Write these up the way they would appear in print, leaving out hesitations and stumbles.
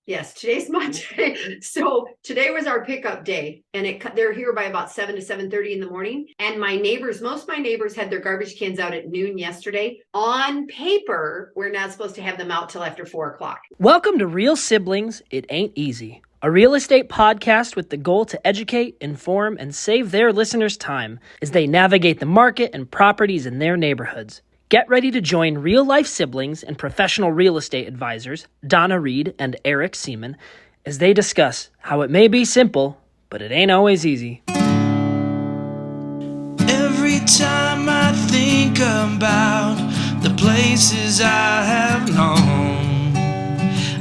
Yes, today's Monday. So today was our pickup day, and they're here by about 7 to 7:30 in the morning. And most of my neighbors had their garbage cans out at noon yesterday. On paper, we're not supposed to have them out till after 4 o'clock. Welcome to Real Siblings, It Ain't Easy, a real estate podcast with the goal to educate, inform, and save their listeners time as they navigate the market and properties in their neighborhoods. Get ready to join real-life siblings and professional real estate advisors, Donna and Eric Seemann, as they discuss how it may be simple, but it ain't always easy. Every time I think about the places I have known,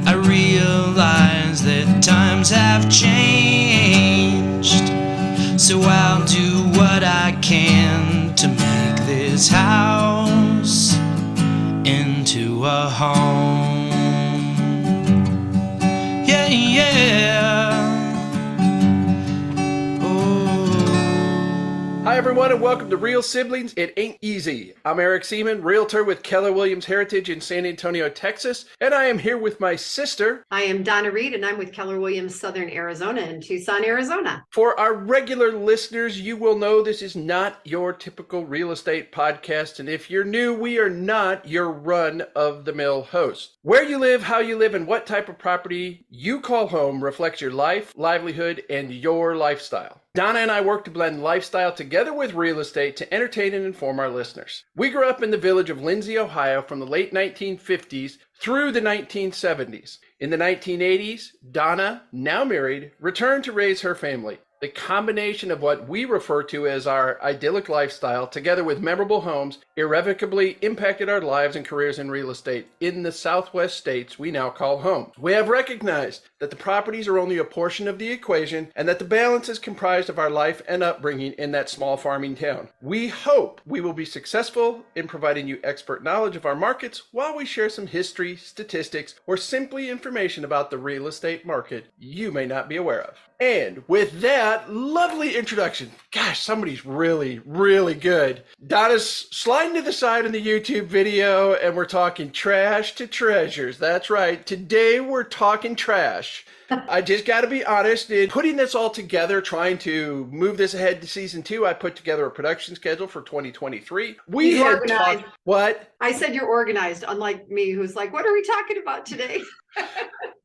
I realize that times have changed. So I'll do what I can to make this house into a home. Yeah, yeah. Hi everyone and welcome to Real Siblings, It Ain't Easy. I'm Eric Seemann, realtor with Keller Williams Heritage in San Antonio, Texas, and I am here with my sister. I am Donna, and I'm with Keller Williams Southern Arizona in Tucson, Arizona. For our regular listeners, you will know this is not your typical real estate podcast, and if you're new, we are not your run-of-the-mill host. Where you live, how you live, and what type of property you call home reflects your life, livelihood, and your lifestyle. Donna and I work to blend lifestyle together with real estate to entertain and inform our listeners. We grew up in the village of Lindsey, Ohio from the late 1950s through the 1970s. In the 1980s, Donna, now married, returned to raise her family. The combination of what we refer to as our idyllic lifestyle, together with memorable homes, irrevocably impacted our lives and careers in real estate in the Southwest states we now call home. We have recognized that the properties are only a portion of the equation and that the balance is comprised of our life and upbringing in that small farming town. We hope we will be successful in providing you expert knowledge of our markets while we share some history, statistics, or simply information about the real estate market you may not be aware of. And with that lovely introduction, gosh, somebody's really, really good. Donna's sliding to the side in the YouTube video, and we're talking trash to treasures. That's right. Today we're talking trash. I just got to be honest, in putting this all together, trying to move this ahead to season 2, I put together a production schedule for 2023. We You're had organized. talked, what? I said you're organized, unlike me, who's like, what are we talking about today?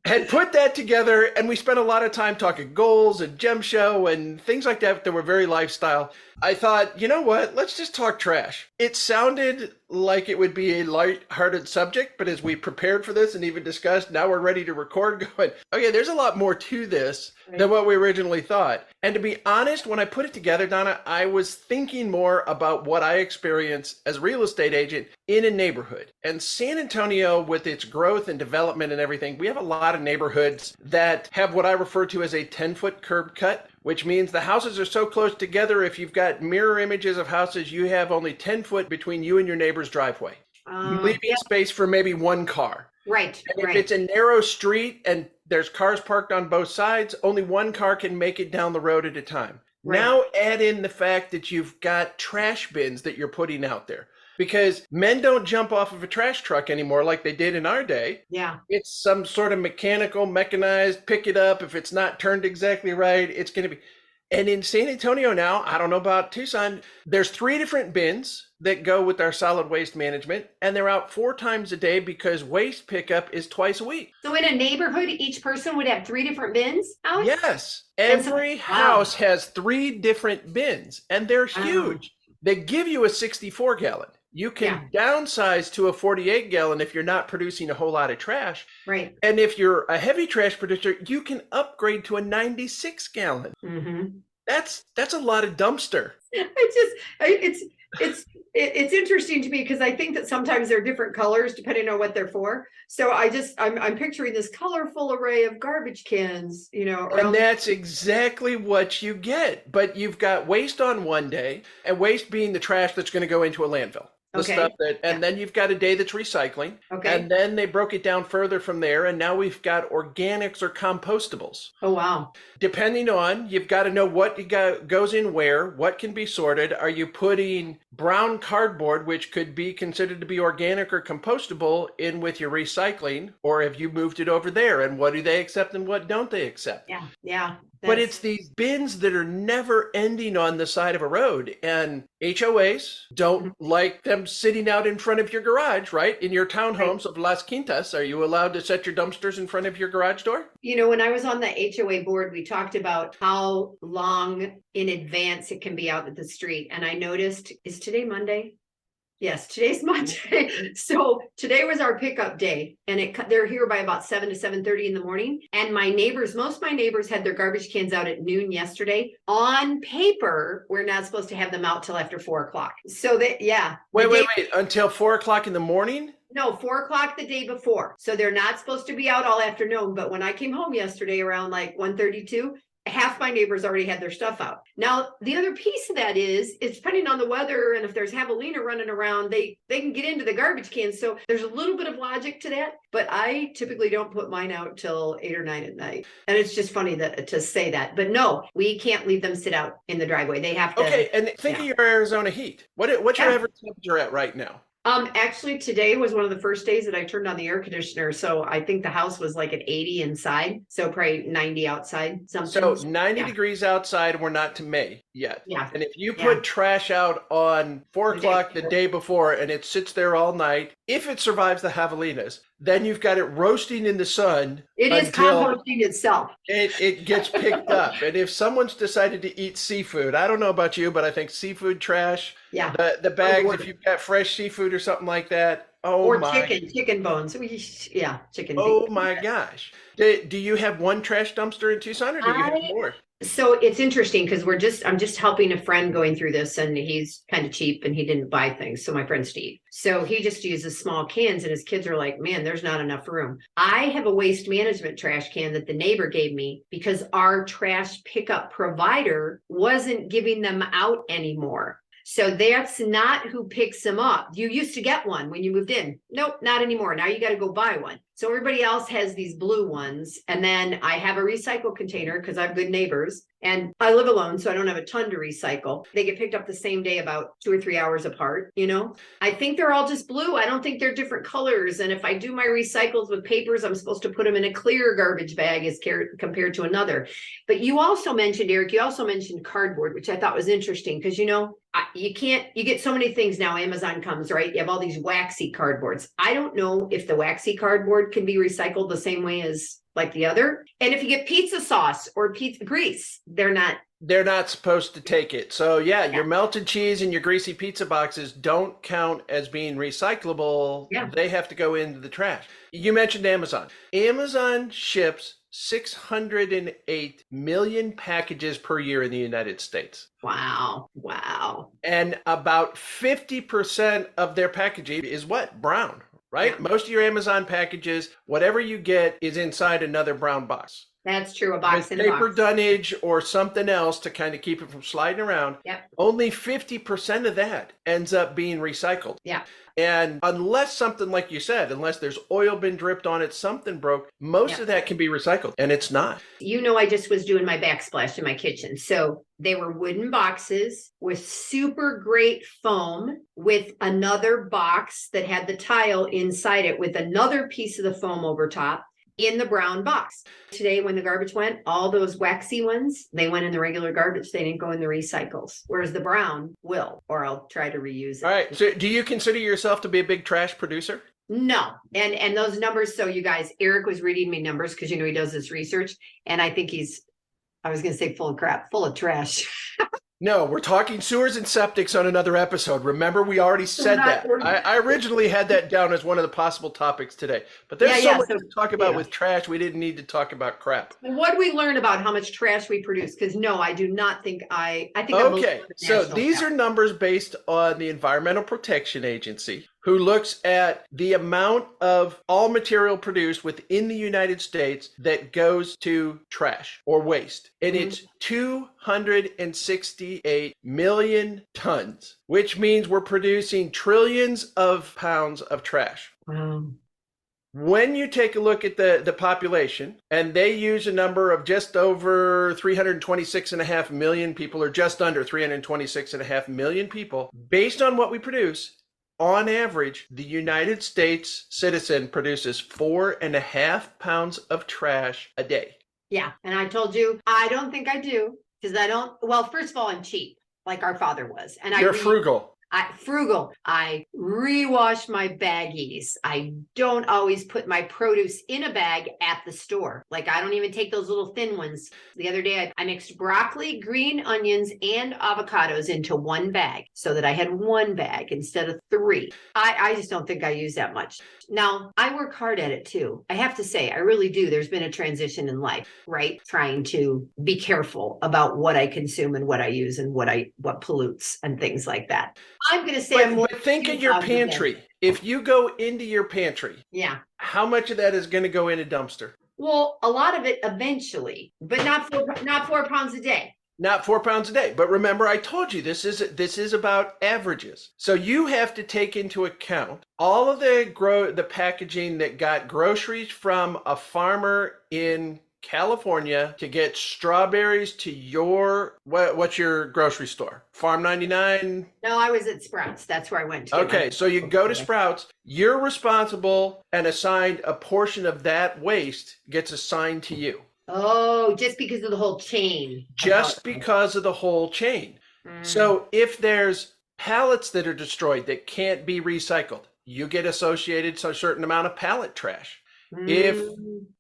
Had put that together, and we spent a lot of time talking goals and gem show and things like that that were very lifestyle. I thought, you know what? Let's just talk trash. It sounded like it would be a light-hearted subject, but as we prepared for this and even discussed, now we're ready to record going, okay, there's a lot more to this than what we originally thought. And to be honest, when I put it together, Donna, I was thinking more about what I experience as a real estate agent in a neighborhood. And San Antonio, with its growth and development and everything, we have a lot of neighborhoods that have what I refer to as a 10-foot curb cut, which means the houses are so close together, if you've got mirror images of houses, you have only 10 foot between you and your neighbor's driveway, leaving space for maybe one car. Right. And if it's a narrow street and there's cars parked on both sides, only one car can make it down the road at a time. Right. Now add in the fact that you've got trash bins that you're putting out there. Because men don't jump off of a trash truck anymore like they did in our day. Yeah. It's some sort of mechanized, pick it up. If it's not turned exactly right, it's going to be. And in San Antonio now, I don't know about Tucson, there's 3 different bins that go with our solid waste management, and they're out 4 times a day because waste pickup is twice a week. So in a neighborhood, each person would have 3 different bins, Alex? Yes. Every house has 3 different bins, and they're huge. They give you a 64 gallon. You can downsize to a 48 gallon if you're not producing a whole lot of trash. Right. And if you're a heavy trash producer, you can upgrade to a 96 gallon. Mm-hmm. That's a lot of dumpster. It's interesting to me because I think that sometimes they're different colors depending on what they're for. So I'm picturing this colorful array of garbage cans, And that's exactly what you get. But you've got waste on one day, and waste being the trash that's going to go into a landfill. the Okay. stuff that, and Yeah. then you've got a day that's recycling. Okay. And then they broke it down further from there. And now we've got organics or compostables. Oh, wow. Depending on, you've got to know what goes in where, what can be sorted. Are you putting brown cardboard, which could be considered to be organic or compostable, in with your recycling, or have you moved it over there? And what do they accept and what don't they accept? Yeah. Yeah. But it's these bins that are never ending on the side of a road. And HOAs don't like them sitting out in front of your garage, right? In your townhomes of Las Quintas, are you allowed to set your dumpsters in front of your garage door? You know, when I was on the HOA board, we talked about how long in advance it can be out at the street. And I noticed, is today Monday? Yes, today's Monday. So today was our pickup day, and they're here by about 7 to 7:30 in the morning. And most of my neighbors had their garbage cans out at noon yesterday. On paper, we're not supposed to have them out till after 4 o'clock. So Wait, until 4 o'clock in the morning? No, 4 o'clock the day before. So they're not supposed to be out all afternoon. But when I came home yesterday around like 1:32, half my neighbors already had their stuff out. Now, the other piece of that is, it's depending on the weather, and if there's javelina running around, they can get into the garbage cans. So there's a little bit of logic to that, but I typically don't put mine out till 8 or 9 at night. And it's just funny to say that, but no, we can't leave them sit out in the driveway. They have to. Okay, and think of your Arizona heat. What's your average temperature at right now? Actually, today was one of the first days that I turned on the air conditioner. So I think the house was like at 80 inside. So probably 90 outside. So 90 degrees outside. We're not to May yet. Yeah. And if you put trash out on 4 o'clock the day before and it sits there all night, if it survives the javelinas, then you've got it roasting in the sun. It is composting itself. It gets picked up. And if someone's decided to eat seafood, I don't know about you, but I think seafood trash, the bags, if you've got fresh seafood or something like that, chicken bones. Chicken. Oh my gosh. Do you have one trash dumpster in Tucson, or do you have more? So it's interesting because I'm just helping a friend going through this, and he's kind of cheap and he didn't buy things. So my friend Steve, so he just uses small cans, and his kids are like, man, there's not enough room. I have a waste management trash can that the neighbor gave me because our trash pickup provider wasn't giving them out anymore. So that's not who picks them up. You used to get one when you moved in. Nope, not anymore. Now you got to go buy one. So everybody else has these blue ones. And then I have a recycle container because I have good neighbors. And I live alone, so I don't have a ton to recycle. They get picked up the same day, about 2 or 3 hours apart, you know? I think they're all just blue. I don't think they're different colors. And if I do my recycles with papers, I'm supposed to put them in a clear garbage bag as compared to another. But you also mentioned, Eric, cardboard, which I thought was interesting because, you know, you get so many things now. Amazon comes, right? You have all these waxy cardboards. I don't know if the waxy cardboard can be recycled the same way as like the other. And if you get pizza sauce or pizza grease, they're not supposed to take it. So your melted cheese and your greasy pizza boxes don't count as being recyclable. Yeah. They have to go into the trash. You mentioned Amazon. Amazon ships 608 million packages per year in the United States. Wow. And about 50% of their packaging is what? Brown, right? Yeah. Most of your Amazon packages, whatever you get is inside another brown box. That's true. A box with in a paper box. dunnage or something else to kind of keep it from sliding around. Yep. Only 50% of that ends up being recycled. Yeah. And unless something, like you said, unless there's oil been dripped on it, something broke, most of that can be recycled, and it's not. You know, I just was doing my backsplash in my kitchen. So they were wooden boxes with super great foam, with another box that had the tile inside it with another piece of the foam over top in the brown box. Today, when the garbage went, all those waxy ones, they went in the regular garbage. They didn't go in the recycles, whereas the brown will, or I'll try to reuse it. All right. So do you consider yourself to be a big trash producer? No. And those numbers, so you guys, Eric was reading me numbers because, you know, he does this research, and I think I was going to say full of crap, full of trash. No, we're talking sewers and septics on another episode. Remember, we already said that. I originally had that down as one of the possible topics today. But there's so much to talk about with trash, we didn't need to talk about crap. What do we learn about how much trash we produce? Because no, I do not think I think okay, so these are numbers based on the Environmental Protection Agency, who looks at the amount of all material produced within the United States that goes to trash or waste. And it's 268 million tons, which means we're producing trillions of pounds of trash. Wow. When you take a look at the population, and they use a number of just over 326.5 million people, or just under 326.5 million people, based on what we produce, on average, the United States citizen produces 4.5 pounds of trash a day. Yeah. And I told you, I don't think I do, because I don't, well, first of all, I'm cheap, like our father was. And You're frugal. Frugal. I rewash my baggies. I don't always put my produce in a bag at the store. Like I don't even take those little thin ones. The other day, I mixed broccoli, green onions, and avocados into one bag so that I had one bag instead of 3. I just don't think I use that much. Now, I work hard at it too. I have to say, I really do. There's been a transition in life, right? Trying to be careful about what I consume and what I use and what pollutes and things like that. I'm going to say, but think of your pantry. If you go into your pantry, yeah, how much of that is going to go in a dumpster? Well, a lot of it eventually, but not 4 pounds a day. Not 4 pounds a day. But remember, I told you this is about averages. So you have to take into account all of the packaging that got groceries from a farmer in California to get strawberries to your, what's your grocery store? Farm 99? No, I was at Sprouts. That's where I went to. Okay, so you go to Sprouts, you're responsible and assigned a portion of that waste gets assigned to you. Oh, just because of the whole chain. Just because of the whole chain. So if there's pallets that are destroyed that can't be recycled, you get associated to a certain amount of pallet trash. If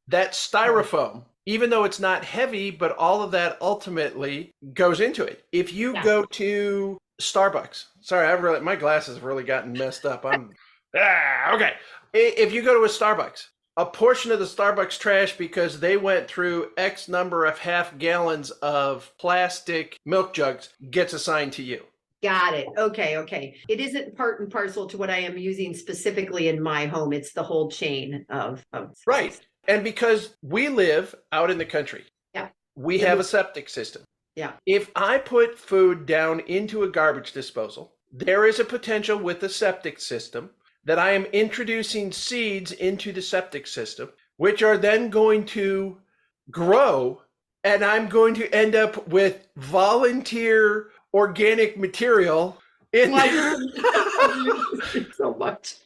that styrofoam, even though it's not heavy, but all of that ultimately goes into it. If you go to Starbucks, sorry, my glasses have really gotten messed up. Okay. If you go to a Starbucks, a portion of the Starbucks trash, because they went through X number of half gallons of plastic milk jugs, gets assigned to you. Got it. Okay. It isn't part and parcel to what I am using specifically in my home. It's the whole chain of right. And because we live out in the country, we have a septic system. Yeah. If I put food down into a garbage disposal, there is a potential with the septic system that I am introducing seeds into the septic system, which are then going to grow, and I'm going to end up with volunteer organic material in there. So much.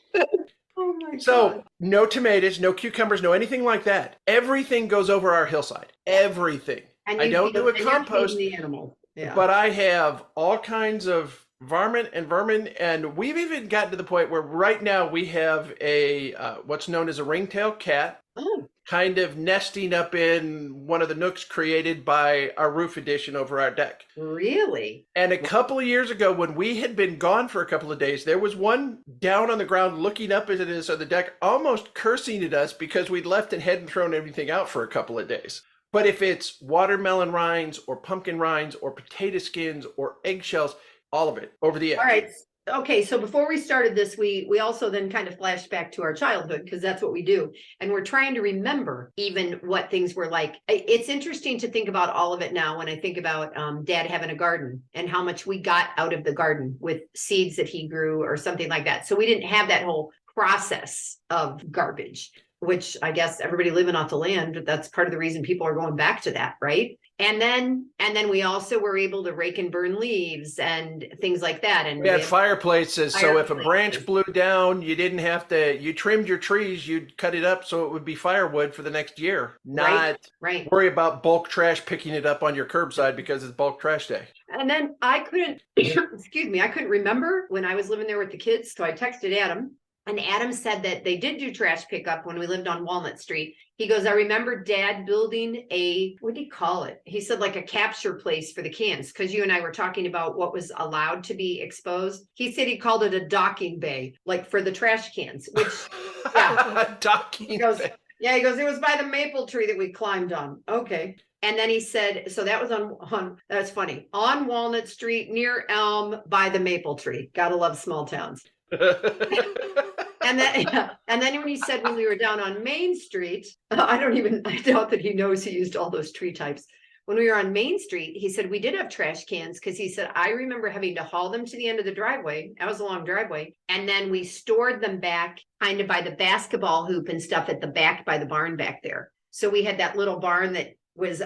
Oh my God. So no tomatoes, no cucumbers, no anything like that. Everything goes over our hillside. Everything. And I don't do a compost, the animal. Yeah. but I have all kinds of varmint and vermin, and we've even gotten to the point where right now we have a what's known as a ringtail cat. Oh. Kind of nesting up in one of the nooks created by our roof addition over our deck. Really? And a couple of years ago, when we had been gone for a couple of days, there was one down on the ground looking up at us on the deck, almost cursing at us because we'd left and hadn't thrown everything out for a couple of days. But if it's watermelon rinds or pumpkin rinds or potato skins or eggshells, all of it over the edge. All right. Okay, so before we started this, we also then kind of flashed back to our childhood, because that's what we do. And we're trying to remember even what things were like. It's interesting to think about all of it now when I think about Dad having a garden and how much we got out of the garden with seeds that he grew or something like that. So we didn't have that whole process of garbage, which I guess everybody living off the land, that's part of the reason people are going back to that, right? And then we also were able to rake and burn leaves and things like that. And we had fireplaces. So if a branch blew down, you didn't have to, you trimmed your trees, you'd cut it up so it would be firewood for the next year. Not worry about bulk trash picking it up on your curbside because it's bulk trash day. And then I couldn't, I couldn't remember when I was living there with the kids. So I texted Adam. And Adam said that they did do trash pickup when we lived on Walnut Street. He goes, I remember Dad building what did he call it? He said like a capture place for the cans, because you and I were talking about what was allowed to be exposed. He said he called it a docking bay, like for the trash cans, which docking bay. Yeah, he goes, it was by the maple tree that we climbed on. Okay. And then he said, so that was on that's funny, on Walnut Street near Elm by the maple tree. Gotta love small towns. And then when he said when we were down on Main Street, I doubt that he knows he used all those tree types. When we were on Main Street, he said we did have trash cans because he said, I remember having to haul them to the end of the driveway. That was a long driveway. And then we stored them back kind of by the basketball hoop and stuff at the back by the barn back there. So we had that little barn that was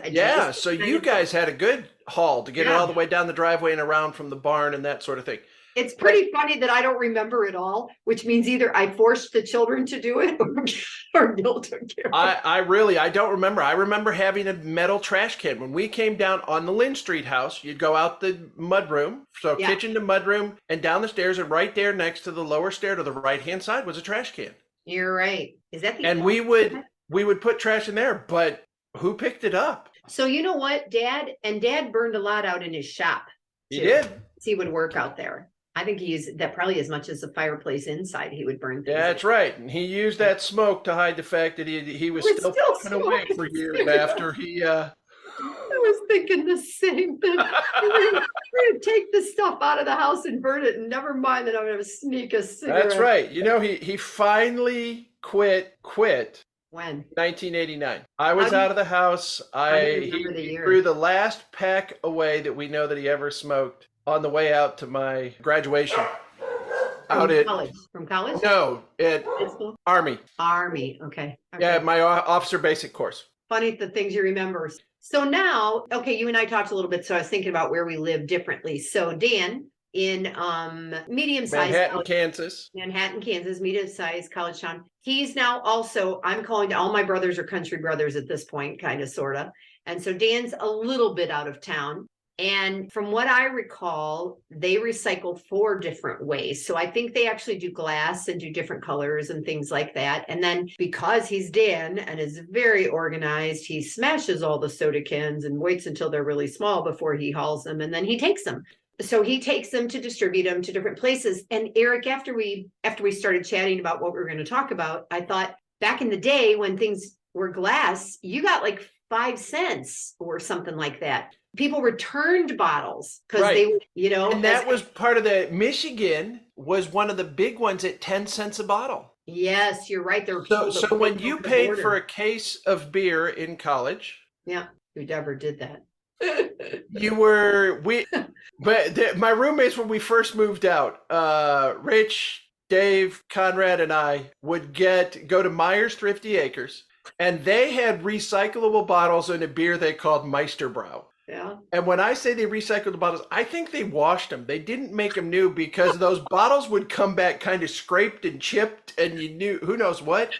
so you guys had a good haul to get it all the way down the driveway and around from the barn and that sort of thing. It's pretty funny that I don't remember it all, which means either I forced the children to do it or Neil took care of it. I don't remember. I remember having a metal trash can. When we came down on the Lynn Street house, you'd go out the mudroom, so kitchen to mudroom, and down the stairs, and right there next to the lower stair to the right-hand side was a trash can. You're right. Is that the And we would put trash in there, but who picked it up? So you know what, Dad burned a lot out in his shop. He did. He would work out there. I think he used that probably as much as the fireplace inside. He would burn things. Yeah, that's right. And he used that smoke to hide the fact that he was still puffing away for years after he. I was thinking the same thing. We're gonna take this stuff out of the house and burn it, and never mind that I'm gonna sneak a cigarette. That's right. You know, he finally quit. When? 1989. I was out of the house. He threw the last pack away that we know that he ever smoked on the way out to my graduation. From college? No, at Army. Okay. Yeah, my officer basic course. Funny the things you remember. So now, okay, you and I talked a little bit, so I was thinking about where we live differently. So Dan, in medium-sized Manhattan, Kansas, medium-sized college town. He's now also, I'm calling all my brothers are country brothers at this point, kind of, sort of. And so Dan's a little bit out of town. And from what I recall, they recycle 4 different ways. So I think they actually do glass and do different colors and things like that. And then because he's Dan and is very organized, he smashes all the soda cans and waits until they're really small before he hauls them. And then he takes them. So he takes them to distribute them to different places. And Eric, after we started chatting about what we were going to talk about, I thought back in the day when things were glass, you got like 5 cents or something like that. People returned bottles because they, and that was part of Michigan was one of the big ones at 10 cents a bottle. Yes, you're right. So when you paid for a case of beer in college. Yeah, who ever did that? My roommates, when we first moved out, Rich, Dave, Conrad, and I would go to Myers Thrifty Acres, and they had recyclable bottles in a beer they called Meisterbrow. Yeah. And when I say they recycled the bottles, I think they washed them. They didn't make them new because those bottles would come back kind of scraped and chipped, and you knew who knows what.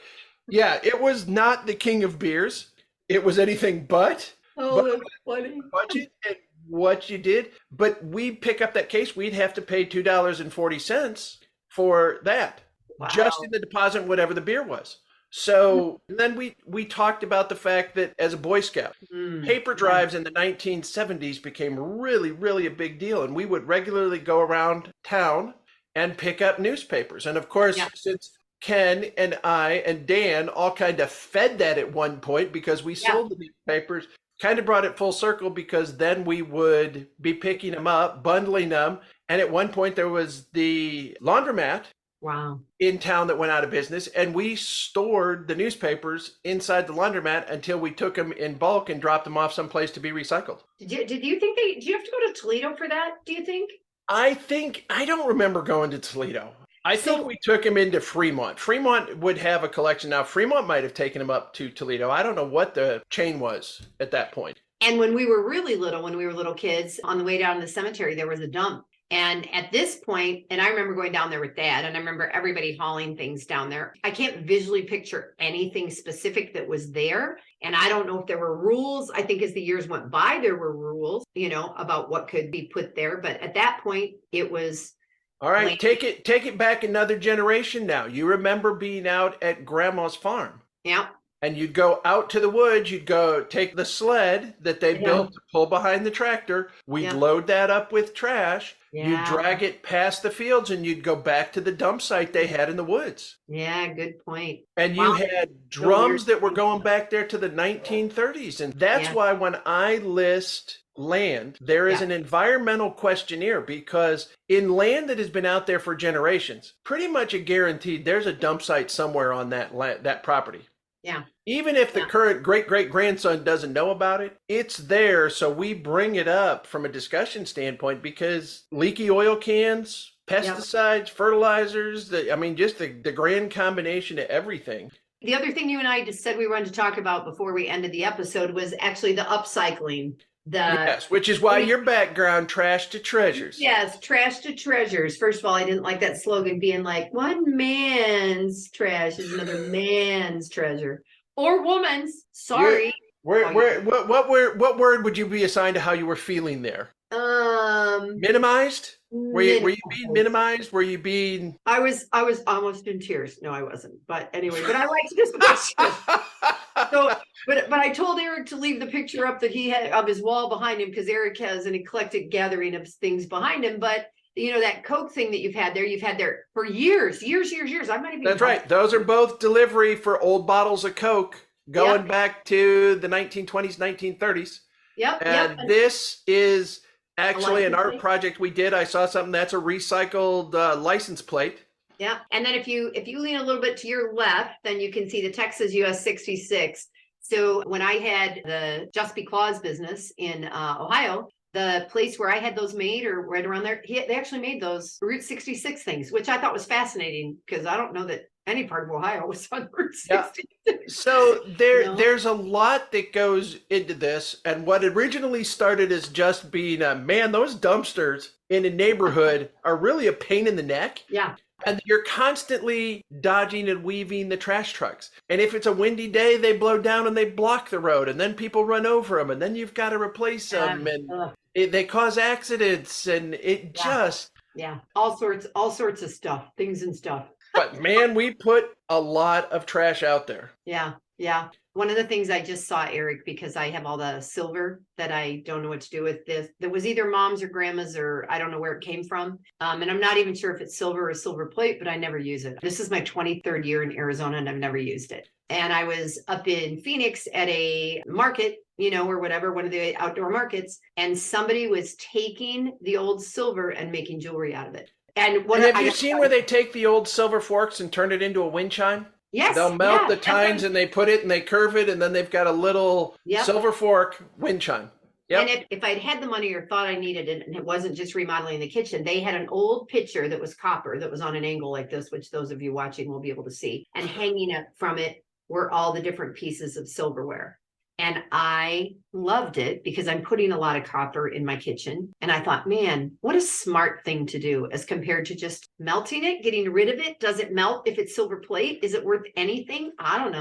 Yeah, it was not the king of beers. It was anything but. Oh, that's funny. Budget and what you did. But we'd pick up that case. We'd have to pay $2.40 for that. Wow. Just in the deposit, whatever the beer was. So then we talked about the fact that as a Boy Scout, paper drives in the 1970s became really, really a big deal. And we would regularly go around town and pick up newspapers. And of course, since Ken and I and Dan all kind of fed that at one point because we sold the newspapers, kind of brought it full circle because then we would be picking them up, bundling them. And at one point there was the laundromat in town that went out of business, and we stored the newspapers inside the laundromat until we took them in bulk and dropped them off someplace to be recycled. Did you think did you have to go to Toledo for that, do you think? I don't remember going to Toledo. I think we took them into Fremont. Fremont would have a collection. Now, Fremont might have taken them up to Toledo. I don't know what the chain was at that point. And when we were really little, when we were little kids, on the way down to the cemetery, there was a dump. And at this point, and I remember going down there with Dad, and I remember everybody hauling things down there. I can't visually picture anything specific that was there. And I don't know if there were rules. I think as the years went by, there were rules, about what could be put there. But at that point, it was... All right, take it back another generation now. You remember being out at Grandma's farm. Yeah. and you'd go out to the woods. You'd go take the sled that they built to pull behind the tractor. We'd load that up with trash. You'd drag it past the fields and you'd go back to the dump site they had in the woods. Yeah, good point. And you had drums that were going back there to the 1930s. And that's why when I list land, there is an environmental questionnaire, because in land that has been out there for generations, pretty much a guaranteed there's a dump site somewhere on that property. Yeah. Even if the current great-great-grandson doesn't know about it, it's there. So we bring it up from a discussion standpoint, because leaky oil cans, pesticides, fertilizers, just the grand combination of everything. The other thing you and I just said we wanted to talk about before we ended the episode was actually the upcycling. Yes, which is why your background, trash to treasures. Yes, trash to treasures. First of all, I didn't like that slogan being like, one man's trash is another man's treasure. Or woman's. Sorry. What word would you be assigned to how you were feeling there? Minimized? Were you being minimized? Were you being... I was almost in tears. No, I wasn't. But anyway, but I liked this picture. So, but I told Eric to leave the picture up that he had of his wall behind him, because Eric has an eclectic gathering of things behind him. But that Coke thing that you've had there for years. I'm not even... That's right. Those are both delivery for old bottles of Coke going back to the 1920s, 1930s. Yep. And this is actually an art project we did. I saw something that's a recycled license plate. Yeah. And then if you lean a little bit to your left, then you can see the Texas US 66. So when I had the Just Be Claus business in Ohio, the place where I had those made, or right around there, they actually made those Route 66 things, which I thought was fascinating, because I don't know that any part of Ohio was on Route 66. Yeah. So there's a lot that goes into this. And what originally started as just being those dumpsters in a neighborhood are really a pain in the neck. Yeah. And you're constantly dodging and weaving the trash trucks. And if it's a windy day, they blow down and they block the road, and then people run over them, and then you've got to replace them, and they cause accidents, and it just... Yeah, all sorts of stuff, things and stuff. But man, we put a lot of trash out there. Yeah. One of the things I just saw, Eric, because I have all the silver that I don't know what to do with this. That was either mom's or grandma's, or I don't know where it came from. And I'm not even sure if it's silver or silver plate, but I never use it. This is my 23rd year in Arizona, and I've never used it. And I was up in Phoenix at a market, or whatever, one of the outdoor markets, and somebody was taking the old silver and making jewelry out of it. And have you seen where they take the old silver forks and turn it into a wind chime? Yes. They'll melt the tines and they put it and they curve it, and then they've got a little silver fork wind chime. Yep. And if I'd had the money or thought I needed it, and it wasn't just remodeling the kitchen, they had an old pitcher that was copper that was on an angle like this, which those of you watching will be able to see. And hanging up from it were all the different pieces of silverware. And I loved it, because I'm putting a lot of copper in my kitchen. And I thought, man, what a smart thing to do, as compared to just melting it, getting rid of it. Does it melt if it's silver plate? Is it worth anything? I don't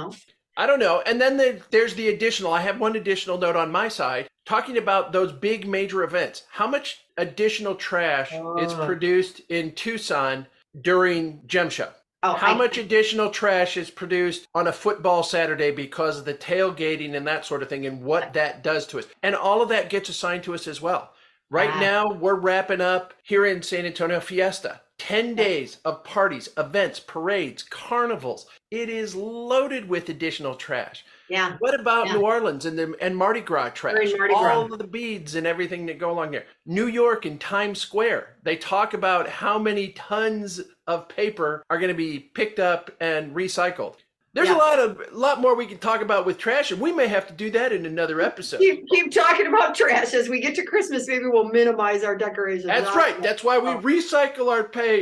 know. And then there's the additional. I have one additional note on my side, talking about those big major events. How much additional trash is produced in Tucson during Gem Show? How much additional trash is produced on a football Saturday because of the tailgating and that sort of thing, and what that does to us? And all of that gets assigned to us as well. Right now, we're wrapping up here in San Antonio Fiesta. 10 days of parties, events, parades, carnivals. It is loaded with additional trash. Yeah. What about New Orleans and Mardi Gras trash? All of the beads and everything that go along there. New York and Times Square. They talk about how many tons of paper are going to be picked up and recycled. There's a lot more we can talk about with trash, and we may have to do that in another episode. Keep talking about trash. As we get to Christmas, maybe we'll minimize our decorations. That's right. That's why we recycle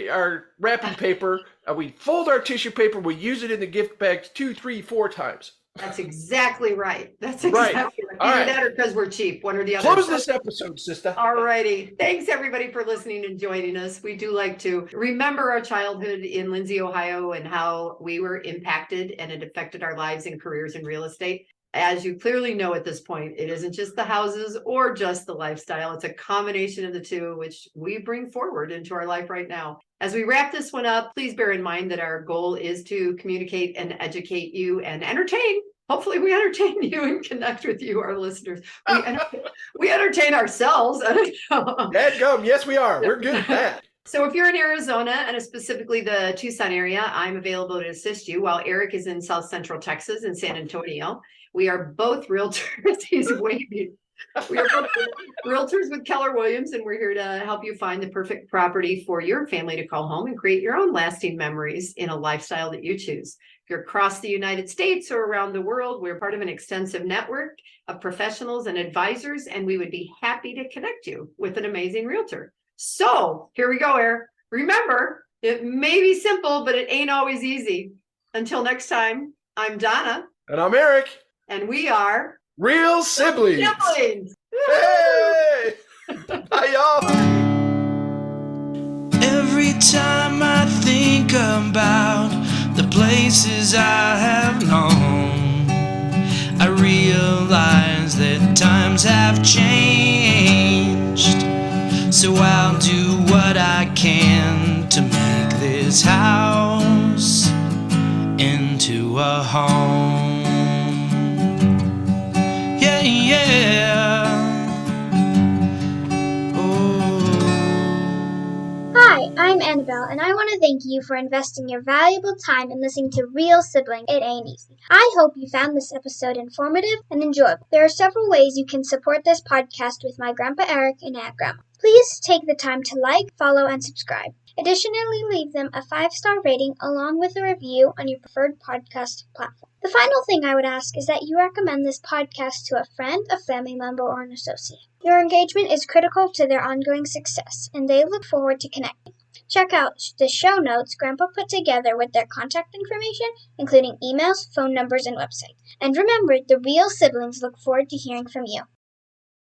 our wrapping paper. We fold our tissue paper. We use it in the gift bags 2, 3, 4 times. That's exactly right. That's exactly right. Either that or because we're cheap, one or the other. Close this episode, sister. All righty. Thanks, everybody, for listening and joining us. We do like to remember our childhood in Lindsey, Ohio, and how we were impacted and it affected our lives and careers in real estate. As you clearly know at this point, it isn't just the houses or just the lifestyle. It's a combination of the two, which we bring forward into our life right now. As we wrap this one up, please bear in mind that our goal is to communicate and educate you and entertain Hopefully we entertain you and connect with you, our listeners. We entertain ourselves. Dadgum, yes, we are. We're good at that. So if you're in Arizona and specifically the Tucson area, I'm available to assist you, while Eric is in South Central Texas in San Antonio. We are both realtors. He's waving. We are both realtors with Keller Williams, and we're here to help you find the perfect property for your family to call home and create your own lasting memories in a lifestyle that you choose. If you're across the United States or around the world, we're part of an extensive network of professionals and advisors, and we would be happy to connect you with an amazing realtor. So here we go, Eric. Remember, it may be simple, but it ain't always easy. Until next time, I'm Donna. And I'm Eric. And we are Real Siblings. Siblings. Hey! Hi, y'all. Every time I think about the places I have known, I realize that times have changed. So I'll do what I can to make this house into a home. Yeah, yeah. Hi, I'm Annabelle, and I want to thank you for investing your valuable time in listening to Real Sibling. It Ain't Easy. I hope you found this episode informative and enjoyable. There are several ways you can support this podcast with my Grandpa Eric and Aunt Grandma. Please take the time to like, follow, and subscribe. Additionally, leave them a 5-star rating along with a review on your preferred podcast platform. The final thing I would ask is that you recommend this podcast to a friend, a family member, or an associate. Your engagement is critical to their ongoing success, and they look forward to connecting. Check out the show notes Grandpa put together with their contact information, including emails, phone numbers, and website. And remember, the Real Siblings look forward to hearing from you.